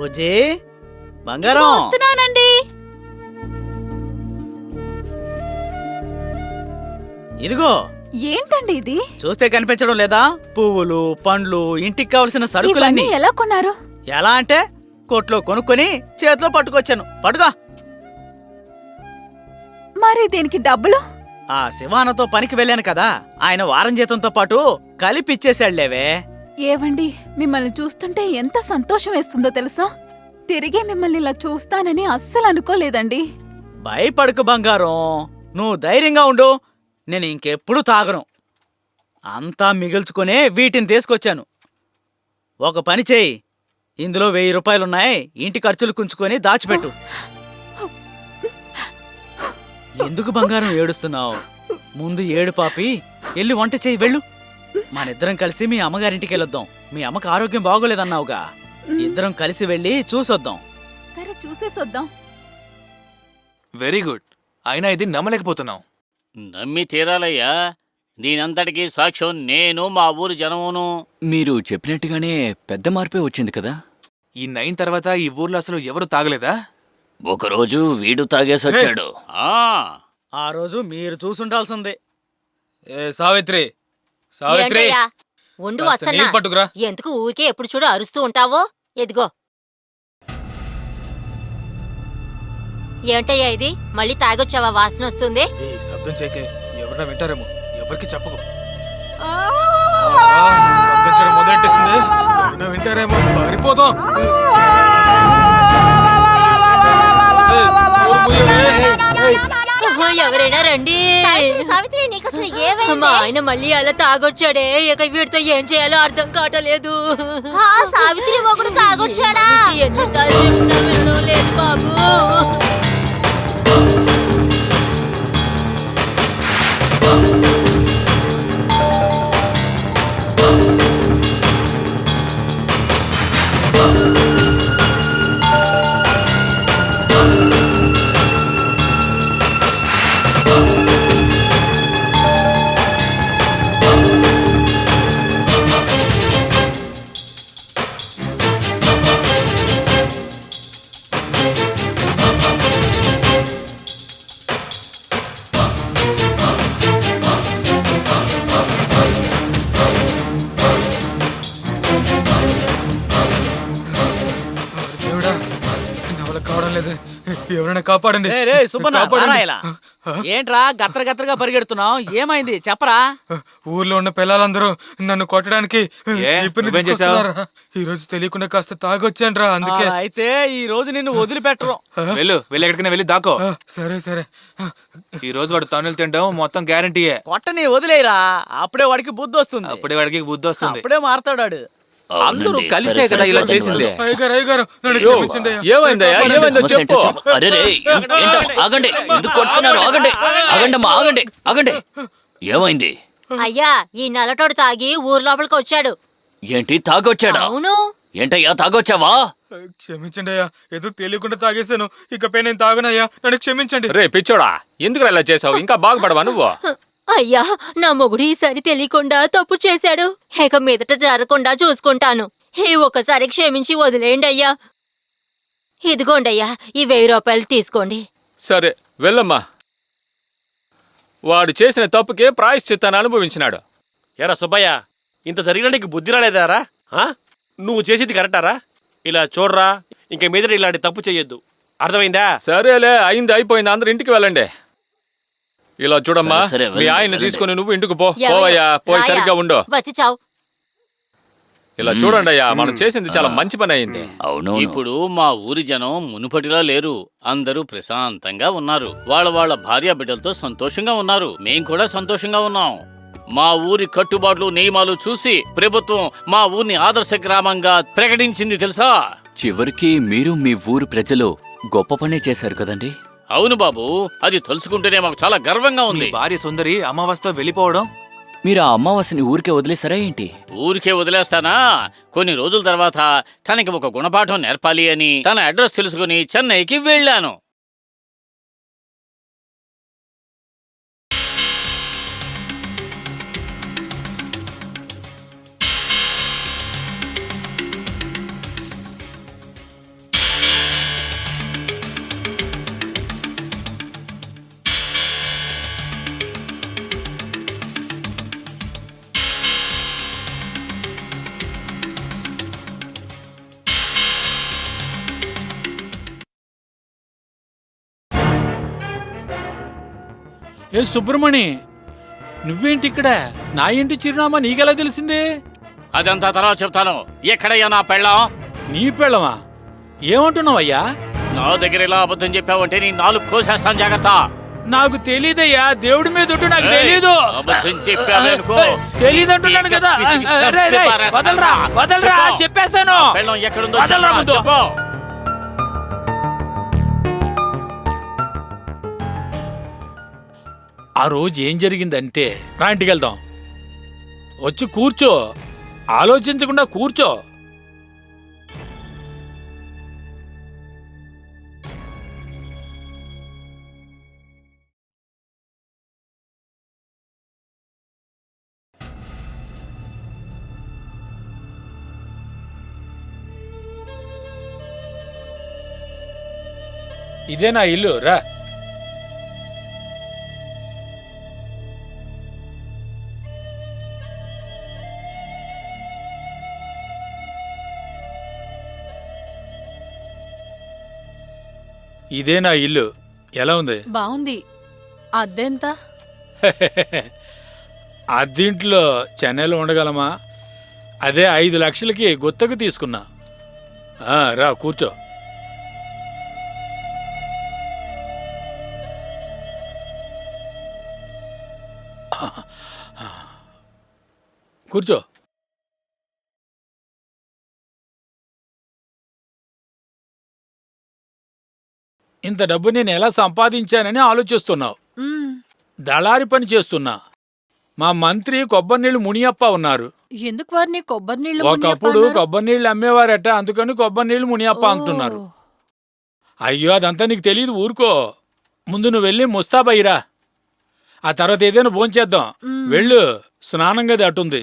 బుజ్జి బంగారం వస్తున్నానండి. ఇదిగో. ఏంటండి ఇది? చూస్తే కనిపించడం లేదా? పువ్వులు, పండ్లు, ఇంటికి కావలసిన సరుకులన్నీ. ఎలా కొన్నారు? ఎలా అంటే కొట్లో కొనుక్కొని చేతిలో పట్టుకొచ్చాను. పట్టుకో. మరి దీనికి డబ్బులు? ఆ శివానతో పనికి వెళ్ళాను కదా, ఆయన వారం జీతంతో పాటు కలిపి ఇచ్చేసాడులేవే. ఏవండి, మిమ్మల్ని చూస్తుంటే ఎంత సంతోషం వేస్తుందో తెలుసా? తిరిగి మిమ్మల్ని ఇలా చూస్తానని అస్సలు అనుకోలేదండి. భయపడకు బంగారం, నువ్వు ధైర్యంగా ఉండు. నేను ఇంకెప్పుడు తాగను. అంతా మిగుల్చుకునే వీటిని తీసుకొచ్చాను. ఒక పని చేయి, ఇందులో 1000 రూపాయలున్నాయి, ఇంటి ఖర్చులు కుంచుకొని దాచిపెట్టు. ఎందుకు బంగారం ఏడుస్తున్నావు? ముందు ఏడు పాపి, వెళ్ళి వంట చేయి, వెళ్ళు. మనిద్దరం కలిసి మీ అమ్మగారింటికి వెళ్ళొద్దాం. మీ అమ్మకు ఆరోగ్యం బాగోలేదన్నావుగా, ఇద్దరం కలిసి వెళ్ళి చూసొద్దాం. సరే, చూసేసొద్దాం. Very good. అయినా ఇది నమ్మలేకపోతున్నాం. నమ్మి తీరాలయ్యా. దీనంతటికీ సాక్ష్యం నేను, మా ఊరు జనమును. మీరు చెప్పినట్టుగానే పెద్ద మార్పే వచ్చింది కదా. ఈ 9 తర్వాత ఈ ఊర్లో అసలు ఎవరు తాగలేదా? ఒకరోజు వీడు తాగేసొచ్చాడు. ఆ రోజు మీరు చూసుండాల్సిందే. సావిత్రి, సావిత్రి, ఏంటయ్యా? ఉండు, కాస్త వస్తున్నా. నీళ్ళు పట్టుకురా. ఎందుకు ఊరికే ఎప్పుడు చూడు అరుస్తూ ఉంటావో? ఎదిగో. ఏంటయ్యా ఇది? మళ్ళీ తాగొచ్చావా? వాసన వస్తుంది. శబ్దం చేకే, ఎవరైనా వింటారేమో. ఎవరికి చెప్పకు. మొదలెట్టేసింది. ఎవరైనా వింటారేమో, పారిపోదాం. ఎవరైనా రండి. సావిత్రి, నీకు అసలు ఏమైంది? మా ఆయన మళ్ళీ అలా తాగొచ్చాడే. ఇక వీడితో ఏం చేయాలో అర్థం కావట్లేదు. సావిత్రి ఒకడు తాగొచ్చాడా? ఎన్నిసార్లు చెప్పినా వినడం లేదు బాబు. ఎవరైనా కాపాడండి. ఏంట్రా గత్ర గత్రగా పరిగెడుతున్నావు? ఏమైంది చెప్పరా? ఊర్లో ఉన్న పిల్లలందరూ నన్ను కొట్టడానికి ఈ రోజు తెలియకుండా కాస్త తాగొచ్చాన్రా, అందుకే. అయితే ఈ రోజు నిన్ను వదిలిపెట్టరు. వెళ్ళి ఎక్కడికైనా వెళ్ళి దాకో. సరే సరే. ఈ రోజు వాడు తన్నులు తింటాం మొత్తం గ్యారంటీయే. కొట్టని వదిలేరా, అప్పుడే వాడికి బుద్ధి వస్తుంది. అప్పుడే వాడికి బుద్ధి వస్తుంది. అప్పుడే మారుతాడు. అందరూ కలిసే కదా ఇలా చేసింది. ఏమైందయ్యా? ఏమైందో చెప్పు. అరే రే, ఆగండి, ఎందుకు కొడుతున్నారు? ఆగండి, ఆగండమ్మా, ఆగండి, ఆగండి. ఏమైంది? అయ్యా, ఈ నల్లటోడు తాగి ఊరు లోపలికి వచ్చాడు. ఏంటి, తాగొచ్చాడా? అవును. ఏంటయ్యా, తాగొచ్చావా? క్షమించండి అయ్యా, ఏదో తెలియకుండా తాగేశాను. ఇకపై నేను తాగనయ్యా, నన్ను క్షమించండి. రే పిచ్చోడా, ఎందుకు ఇలా చేసావు? ఇంకా బాగుపడవా నువ్వు? అయ్యా, నా మొగుడు ఈసారి తెలియకుండా తప్పు చేశాడు. ఇక మీదట జరగకుండా చూసుకుంటాను. ఈ ఒక్కసారి క్షమించి వదిలేయండి అయ్యా. ఇదిగోండయ్యా, ఈ 1000 రూపాయలు తీసుకోండి. సరే వెళ్ళమ్మా. వాడు చేసిన తప్పుకే ప్రాయశ్చిత్తాన్ని అనుభవించినాడు. ఎరా సుబ్బయ్య, ఇంత జరిగినా నీకు బుద్ధి రాలేదారా? నువ్వు చేసేది కరెక్టారా? ఇలా చూడరా, ఇంక మీదట ఇలాంటి తప్పు చెయ్యొద్దు, అర్థమైందా? సరేలే, అయింది అయిపోయింది, అందరు ఇంటికి వెళ్ళండి. ఇలా చూడమ్మా, సరే, మీ ఆయన్ని వెళ్ళండి. తీసుకుని నువ్వు ఇంటికి పోవయ్యా, పోయి సరిగ్గా ఉండు. వచ్చి చావు. ఇలా చూడండి అయ్యా, మనం చేసింది చాలా మంచి పని అయింది. అవును. ఇప్పుడు మా ఊరి జనం మునుపటిలా లేరు. అందరూ ప్రశాంతంగా ఉన్నారు. వాళ్ళ భార్య బిడ్డలతో సంతోషంగా ఉన్నారు. మేం కూడా సంతోషంగా ఉన్నాం. మా ఊరి కట్టుబాట్లు నియమాలు చూసి ప్రభుత్వం మా ఊరిని ఆదర్శ గ్రామంగా ప్రకటించింది తెలుసా? చివరికి మీరు మీ ఊరు ప్రజలు గొప్ప పనే చేశారు కదండి. అవును బాబు, అది తలుచుకుంటేనే మాకు చాలా గర్వంగా ఉంది. భార్య సుందరి అమావాస్యతో వెళ్ళిపోవడం. మీరు ఆ అమావాస్యని ఊరికే వదిలేసారా ఏంటి? ఊరికే వదిలేస్తానా? కొన్ని రోజుల తర్వాత తనకి ఒక గుణపాఠం నేర్పాలి అని తన అడ్రస్ తెలుసుకుని చెన్నైకి వెళ్ళాను. ఏ సుబ్రమణి, నువ్వేంటి ఇక్కడ? నా ఇంటి చిరునామా నీకెలా తెలిసింది? అదంతా తర్వాత చెప్తాను. ఎక్కడయ్యా నా పెళ్ళం? నీ పెళ్ళమా? ఏమంటున్నావయ్యా? నా దగ్గర ఇలా అబద్ధం చెప్పావంటే నీ నాలుగు కోసేస్తాను, జాగ్రత్త. నాకు తెలీదయ్యా, దేవుడి మీద ఒట్టు, నాకు తెలీదు. అబద్ధం చెప్పావనుకో. తెలీదంటున్నాను కదా. రేయ్, రేయ్, వదలరా వదలరా, చెప్పేస్తాను. పెళ్ళం ఎక్కడుందో వదలరా ముందు. చెప్పు. ఆ రోజు ఏం జరిగిందంటే, రా ఇంటికి వెళ్దాం. వచ్చి కూర్చో, ఆలోచించకుండా కూర్చో. ఇదే నా ఇల్లు, రా. ఇదే నా ఇల్లు. ఎలా ఉంది? బాగుంది. అద్దెంత? అద్దింట్లో చెన్నైలో ఉండగలమా? అదే 5 లక్షలకి గుత్తకు తీసుకున్నా. రా కూర్చో. కూర్చో. ఇంత డబ్బు నేను ఎలా సంపాదించానని ఆలోచిస్తున్నావు. దళారి పని చేస్తున్నా. మా మంత్రి కొబ్బరి నీళ్లు మునియప్ప ఉన్నారు. ఎందుకు వారిని కొబ్బరి నీళ్ళు ఒకప్పుడు కొబ్బరి నీళ్లు అమ్మేవారట, అందుకని కొబ్బరి నీళ్లు మునియప్ప అంటున్నారు. అయ్యో, అదంతా నీకు తెలియదు, ఊరుకో. ముందు నువ్వు వెళ్ళి ముస్తాబయ్యిరా, ఆ తర్వాత ఏదైనా భోంచేద్దాం. వెళ్ళు, స్నానం గది అటుంది.